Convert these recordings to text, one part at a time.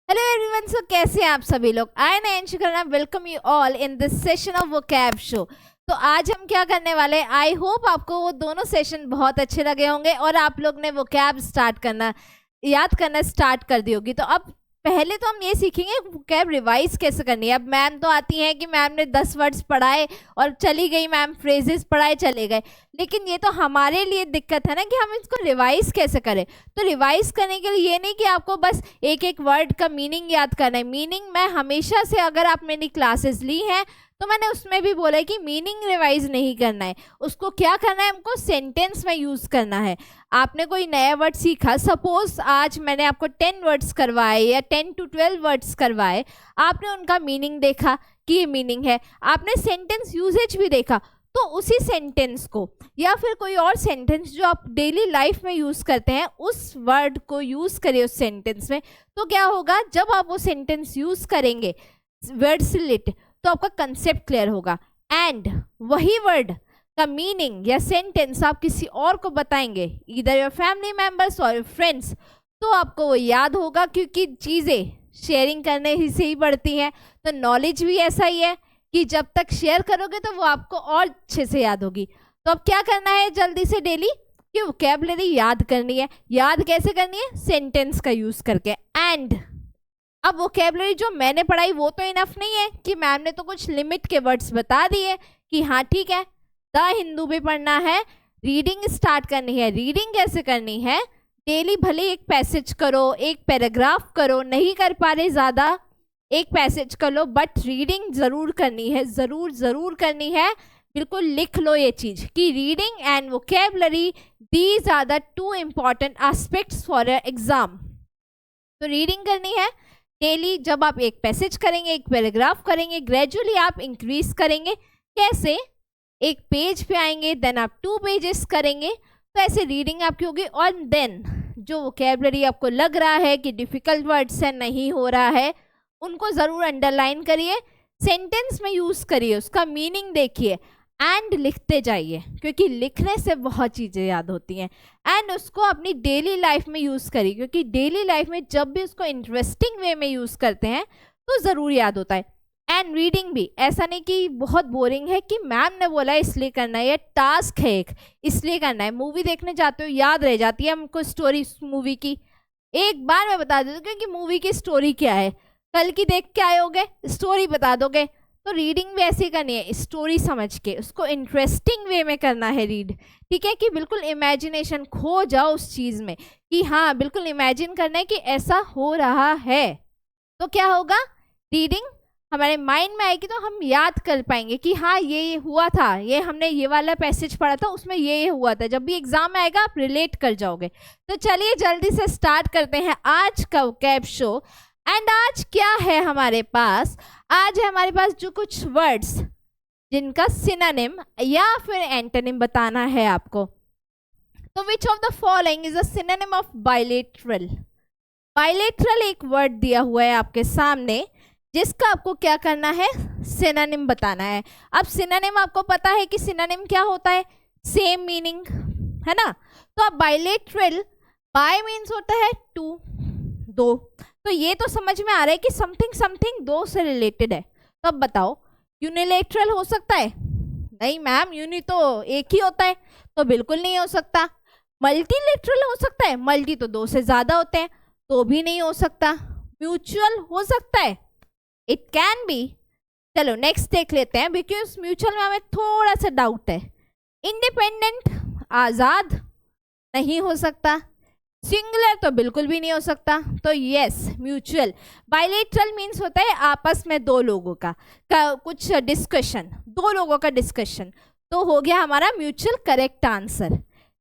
Hello everyone, सो कैसे हैं आप सभी लोग। I am Anshukarna, welcome you all in this session of vocab show. तो आज हम क्या करने वाले हैं, आई होप आपको वो दोनों सेशन बहुत अच्छे लगे होंगे और आप लोग ने वोकैब याद करना स्टार्ट कर दी होगी। तो अब पहले तो हम ये सीखेंगे वोकैब रिवाइज कैसे करनी है। अब मैम तो आती हैं कि मैम ने 10 वर्ड्स पढ़ाए और चली गई, मैम फ्रेजेस पढ़ाए चले गए, लेकिन ये तो हमारे लिए दिक्कत है ना कि हम इसको रिवाइज कैसे करें। तो रिवाइज करने के लिए ये नहीं कि आपको बस एक एक वर्ड का मीनिंग याद करना है। मीनिंग मैं हमेशा से, अगर आप मेरी क्लासेस ली हैं तो मैंने उसमें भी बोला है कि मीनिंग रिवाइज नहीं करना है, उसको क्या करना है, हमको सेंटेंस में यूज़ करना है। आपने कोई नया वर्ड सीखा, सपोज आज मैंने आपको 10 वर्ड्स करवाए या 10 to 12 वर्ड्स करवाए, आपने उनका मीनिंग देखा कि ये मीनिंग है, आपने सेंटेंस यूजेज भी देखा, तो उसी सेंटेंस को या फिर कोई और सेंटेंस जो आप डेली लाइफ में यूज़ करते हैं उस वर्ड को यूज़ करिए उस सेंटेंस में। तो क्या होगा, जब आप वो सेंटेंस यूज़ करेंगे वर्ड से रिलेटेड तो आपका कंसेप्ट क्लियर होगा, एंड वही वर्ड का मीनिंग या सेंटेंस आप किसी और को बताएंगे, इधर योर फैमिली मेम्बर्स और फ्रेंड्स, तो आपको वो याद होगा, क्योंकि चीज़ें शेयरिंग करने ही से ही बढ़ती हैं। तो नॉलेज भी ऐसा ही है कि जब तक शेयर करोगे तो वो आपको और अच्छे से याद होगी। तो अब क्या करना है, जल्दी से डेली कि वोकैबुलरी याद करनी है। याद कैसे करनी है, सेंटेंस का यूज़ करके। एंड अब वोकैबुलरी जो मैंने पढ़ाई वो तो इनफ नहीं है कि मैम ने तो कुछ लिमिट के वर्ड्स बता दिए कि हाँ ठीक है, द हिंदू भी पढ़ना है, रीडिंग स्टार्ट करनी है। रीडिंग कैसे करनी है, डेली भले एक पैसेज करो, एक पैराग्राफ करो, नहीं कर पा रहे ज़्यादा, एक पैसेज कर लो, बट रीडिंग ज़रूर करनी है, ज़रूर करनी है। बिल्कुल लिख लो ये चीज़ कि reading and vocabulary, these are the 2 important aspects for exam. तो रीडिंग करनी है डेली। जब आप एक पैसेज करेंगे, एक पैराग्राफ करेंगे, ग्रेजुअली आप इंक्रीज करेंगे। कैसे, एक पेज पे आएंगे, देन आप 2 पेजेस करेंगे, तो ऐसे रीडिंग आपकी होगी। और देन जो वोकैबुलरी आपको लग रहा है कि डिफ़िकल्ट वर्ड से नहीं हो रहा है, उनको ज़रूर अंडरलाइन करिए, सेंटेंस में यूज़ करिए, उसका मीनिंग देखिए एंड लिखते जाइए, क्योंकि लिखने से बहुत चीज़ें याद होती हैं। एंड उसको अपनी डेली लाइफ में यूज़ करिए, क्योंकि डेली लाइफ में जब भी उसको इंटरेस्टिंग वे में यूज़ करते हैं तो ज़रूर याद होता है। एंड रीडिंग भी ऐसा नहीं कि बहुत बोरिंग है कि मैम ने बोला इसलिए करना है, या टास्क है एक इसलिए करना है। मूवी देखने जाते हो, याद रह जाती है हमको स्टोरी मूवी की। एक बार मैं बता देती हूँ क्योंकि मूवी की स्टोरी क्या है, कल की देख के आए होगे, स्टोरी बता दोगे। तो रीडिंग भी ऐसी करनी है, स्टोरी समझ के, उसको इंटरेस्टिंग वे में करना है रीड, ठीक है, कि बिल्कुल इमेजिनेशन खो जाओ उस चीज़ में कि हाँ बिल्कुल इमेजिन करना है कि ऐसा हो रहा है। तो क्या होगा, रीडिंग हमारे माइंड में आएगी तो हम याद कर पाएंगे कि हाँ ये हुआ था, ये हमने ये वाला पैसेज पढ़ा था, उसमें ये हुआ था। जब भी एग्जाम में आएगा आप रिलेट कर जाओगे। तो चलिए जल्दी से स्टार्ट करते हैं आज का वोकैब शो। एंड आज क्या है हमारे पास, आज है हमारे पास जो कुछ वर्ड्स जिनका सिनोनिम या फिर एंटोनिम बताना है आपको। तो विच of the following is a synonym of bilateral. Bilateral एक वर्ड दिया हुआ है आपके सामने, जिसका आपको क्या करना है, सिनोनिम बताना है। अब सिनोनिम आपको पता है कि सिनोनिम क्या होता है, सेम मीनिंग है ना। तो अब बाइलेटरल, बाय मीन्स होता है टू, दो, तो ये तो समझ में आ रहा है कि समथिंग समथिंग दो से रिलेटेड है। तो अब बताओ, यूनिलेटरल हो सकता है? नहीं मैम, यूनि तो एक ही होता है, तो बिल्कुल नहीं हो सकता। मल्टीलेटरल हो सकता है? मल्टी तो 2 से ज़्यादा होते हैं, तो भी नहीं हो सकता। म्यूचुअल हो सकता है? It can be. चलो नेक्स्ट देख लेते हैं, बिकॉज म्यूचुअल में हमें थोड़ा सा डाउट है। इंडिपेंडेंट, आज़ाद, नहीं हो सकता। सिंगुलर तो बिल्कुल भी नहीं हो सकता। तो यस, म्यूचुअल। बाइलेटरल मीन्स होता है आपस में दो लोगों का कुछ डिस्कशन, दो लोगों का डिस्कशन, तो हो गया हमारा म्यूचुअल करेक्ट आंसर।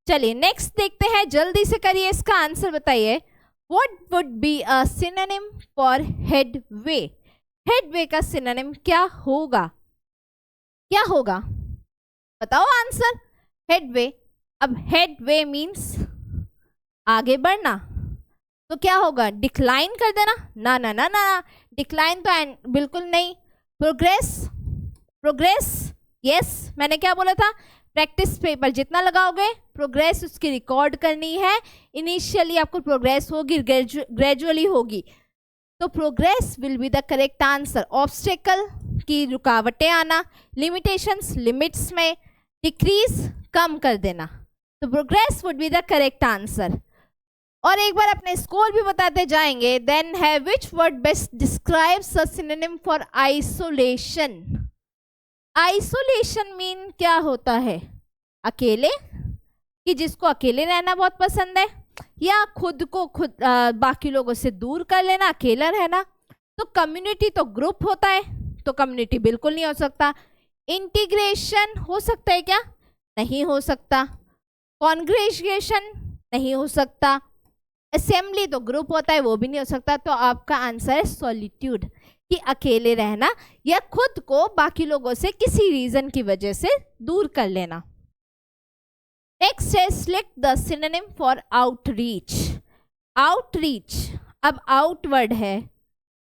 चलिए नेक्स्ट देखते हैं, जल्दी से करिए, इसका आंसर बताइए। What would be a synonym for headway. Headway का सिनोनिम क्या होगा, क्या होगा, बताओ आंसर। हेडवे, अब हेडवे मीन्स आगे बढ़ना, तो क्या होगा, डिक्लाइन कर देना? ना ना ना ना, डिक्लाइन तो बिल्कुल नहीं। प्रोग्रेस, प्रोग्रेस, यस, मैंने क्या बोला था, प्रैक्टिस पेपर जितना लगाओगे प्रोग्रेस उसकी रिकॉर्ड करनी है। इनिशियली आपको प्रोग्रेस होगी, ग्रेजुअली होगी, तो progress will be the correct answer. Obstacle की रुकावटें आना, लिमिटेशंस लिमिट्स में, डिक्रीज कम कर देना, तो progress would be the correct answer. और एक बार अपने स्कोर भी बताते जाएंगे। देन है which word best describes a synonym for isolation. Isolation mean क्या होता है? अकेले, कि जिसको अकेले रहना बहुत पसंद है, या खुद को बाकी लोगों से दूर कर लेना, अकेला रहना। तो कम्युनिटी तो ग्रुप होता है, तो कम्युनिटी बिल्कुल नहीं हो सकता। इंटीग्रेशन हो सकता है क्या? नहीं हो सकता। कॉन्ग्रेगेशन नहीं हो सकता। असेंबली तो ग्रुप होता है, वो भी नहीं हो सकता। तो आपका आंसर है सॉलिट्यूड, कि अकेले रहना या खुद को बाकी लोगों से किसी रीजन की वजह से दूर कर लेना। नेक्स्ट है select the synonym for outreach. Outreach, अब आउटवर्ड है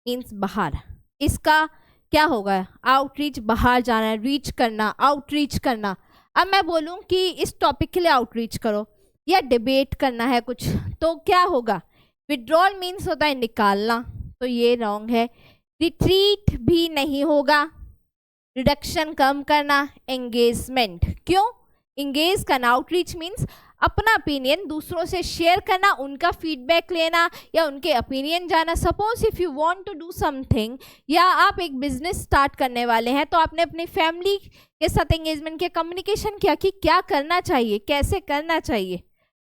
मीन्स बाहर, इसका क्या होगा? आउटरीच बाहर जाना, रीच करना, आउटरीच करना। अब मैं बोलूं कि इस टॉपिक के लिए आउटरीच करो या डिबेट करना है कुछ, तो क्या होगा? विड्रॉल मीन्स होता है निकालना, तो ये रॉन्ग है। रिट्रीट भी नहीं होगा। रिडक्शन कम करना, एंगेजमेंट, क्यों इंगेज करना? आउटरीच मीन्स अपना ओपिनियन दूसरों से शेयर करना, उनका फीडबैक लेना या उनके ओपिनियन जाना। Suppose if you want to do something, या आप एक बिजनेस स्टार्ट करने वाले हैं, तो आपने अपनी फैमिली के साथ एंगेजमेंट किया, कम्युनिकेशन किया कि क्या करना चाहिए, कैसे करना चाहिए।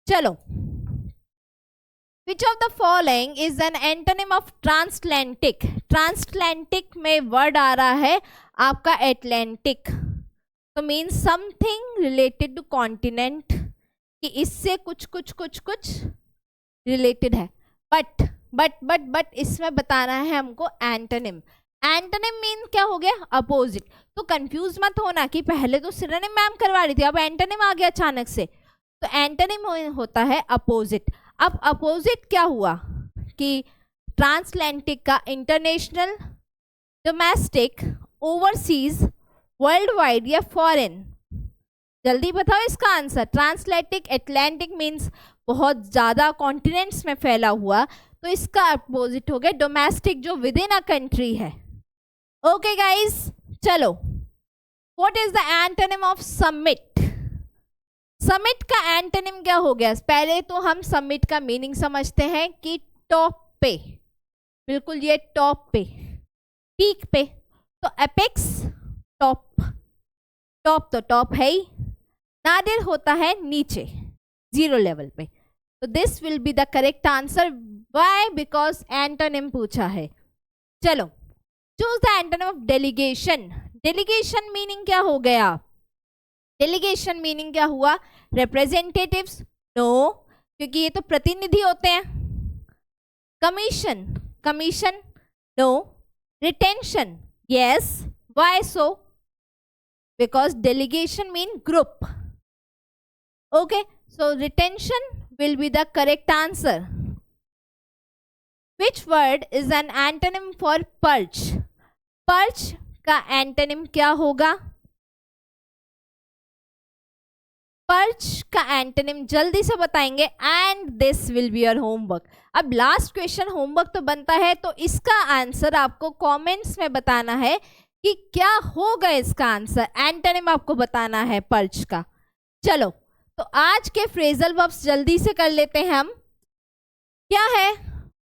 चलो, which of the following is an antonym of transatlantic. Transatlantic में वर्ड आ रहा है आपका एटलांटिक, तो means something related to continent, कि इससे कुछ कुछ कुछ कुछ रिलेटेड है। बट इसमें बताना है हमको एंटोनिम। एंटोनिम मीन क्या हो गया? अपोजिट। तो कंफ्यूज मत होना कि पहले तो सिनोनिम मैम करवा रही थी, अब एंटोनिम आ गया अचानक से। तो एंटोनिम होता है अपोजिट। अब अपोजिट क्या हुआ कि ट्रांसलैंटिक का international, domestic, overseas, world wide या फॉरेन। जल्दी बताओ इसका आंसर। ट्रांसलैंटिक, एटलांटिक मीन्स बहुत ज़्यादा कॉन्टिनेंट्स में फैला हुआ, तो इसका अपोजिट हो गया डोमेस्टिक, जो विद इन अ कंट्री है। ओके गाइस, चलो, what is the antonym of summit? Summit का एंटोनिम क्या हो गया? पहले तो हम समिट का मीनिंग समझते हैं कि टॉप पे, बिल्कुल ये टॉप पे, पीक पे। तो एपेक्स, टॉप, टॉप तो टॉप है ही, नादिर होता है नीचे, जीरो लेवल पे। तो this will be the correct answer. Why? Because antonym पूछा है। चलो, choose the antonym of delegation. Delegation meaning क्या हो गया? डेलीगेशन मीनिंग क्या हुआ? रिप्रेजेंटेटिव्स? नो, क्योंकि ये तो प्रतिनिधि होते हैं। Commission? Commission? No. Retention? Yes. Why so? Because delegation mean group. Okay, so retention will be the correct answer. Which word is an antonym for purge? Purge का antonym क्या होगा? Purge का antonym जल्दी से बताएंगे, and this will be your homework. अब last question homework तो बनता है, तो इसका आंसर आपको कमेंट्स में बताना है कि क्या होगा इसका आंसर। एंटोनिम आपको बताना है पर्च का। चलो, तो आज के फ्रेजल वर्ब्स जल्दी से कर लेते हैं हम। क्या है?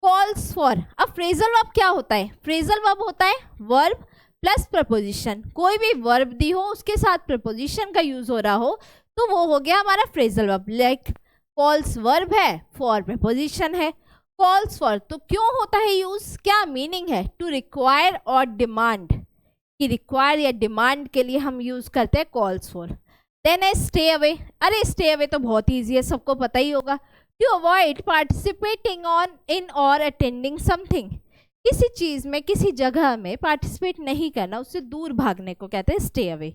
Calls for. अब फ्रेजल वर्ब क्या होता है? फ्रेजल वर्ब होता है वर्ब प्लस प्रपोजिशन। कोई भी वर्ब दी हो, उसके साथ प्रपोजिशन का यूज हो रहा हो, तो वो हो गया हमारा phrasal verb. Like calls verb है, फॉर प्रपोजिशन है। कॉल्स फॉर तो क्यों होता है यूज? क्या मीनिंग है? टू रिक्वायर और डिमांड, कि रिक्वायर या डिमांड के लिए हम यूज करते हैं कॉल्स फॉर। देन है स्टे अवे। अरे स्टे अवे तो बहुत ईजी है, सबको पता ही होगा। To avoid participating on in और अटेंडिंग समथिंग, किसी चीज में, किसी जगह में पार्टिसिपेट नहीं करना, उससे दूर भागने को कहते हैं stay away.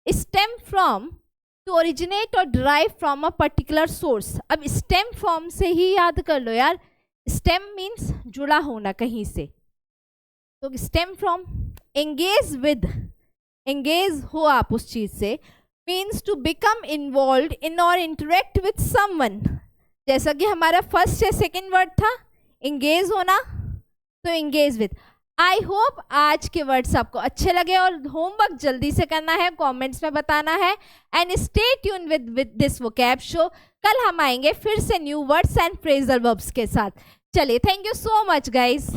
Stem from, to originate और derive from a particular source. अब स्टेम फ्रॉम से ही याद कर लो यार, स्टेम मीन्स जुड़ा होना कहीं से, तो stem from. Engage with, engage हो आप उस चीज से, means to become involve in और इंटरेक्ट विथ समवन। जैसा कि हमारा फर्स्ट या सेकेंड वर्ड था एंगेज होना, तो एंगेज विथ। आई होप आज के वर्ड्स आपको अच्छे लगे और होमवर्क जल्दी से करना है, कमेंट्स में बताना है। And stay tune with this vocab show. कल हम आएंगे फिर से new words and phrasal verbs के साथ। चलिए, thank you so much guys.